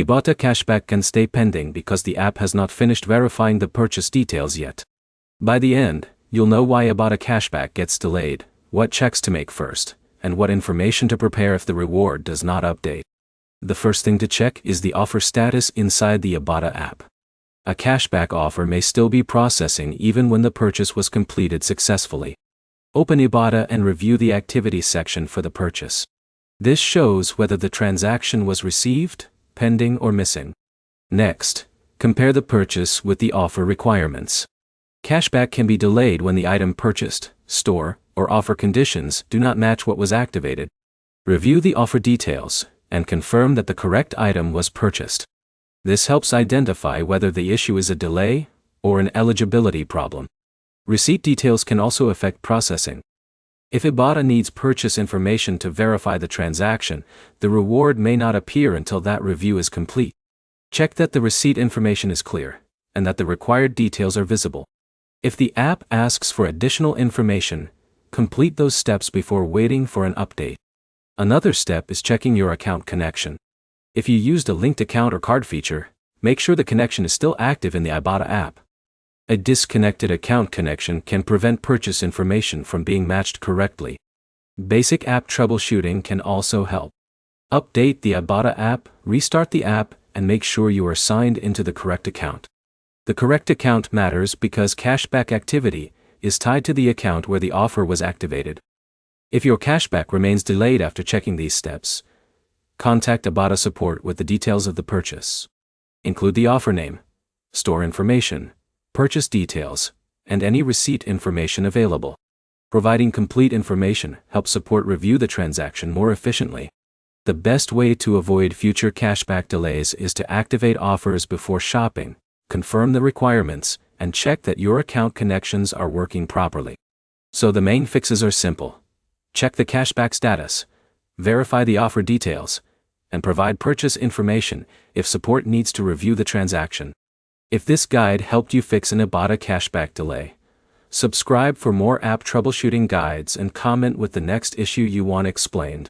Ibotta Cashback can stay pending because the app has not finished verifying the purchase details yet. By the end, you'll know why Ibotta Cashback gets delayed, what checks to make first, and what information to prepare if the reward does not update. The first thing to check is the offer status inside the Ibotta app. A cashback offer may still be processing even when the purchase was completed successfully. Open Ibotta and review the activity section for the purchase. This shows whether the transaction was received, pending, or missing. Next, compare the purchase with the offer requirements. Cashback can be delayed when the item purchased, store, or offer conditions do not match what was activated. Review the offer details and confirm that the correct item was purchased. This helps identify whether the issue is a delay or an eligibility problem. Receipt details can also affect processing. If Ibotta needs purchase information to verify the transaction, the reward may not appear until that review is complete. Check that the receipt information is clear and that the required details are visible. If the app asks for additional information, complete those steps before waiting for an update. Another step is checking your account connection. If you used a linked account or card feature, make sure the connection is still active in the Ibotta app. A disconnected account connection can prevent purchase information from being matched correctly. Basic app troubleshooting can also help. Update the Ibotta app, restart the app, and make sure you are signed into the correct account. The correct account matters because cashback activity is tied to the account where the offer was activated. If your cashback remains delayed after checking these steps, contact Ibotta support with the details of the purchase. Include the offer name, store information, purchase details, and any receipt information available. Providing complete information helps support review the transaction more efficiently. The best way to avoid future cashback delays is to activate offers before shopping, confirm the requirements, and check that your account connections are working properly. So the main fixes are simple. Check the cashback status, verify the offer details, and provide purchase information if support needs to review the transaction. If this guide helped you fix an Ibotta cashback delay, subscribe for more app troubleshooting guides and comment with the next issue you want explained.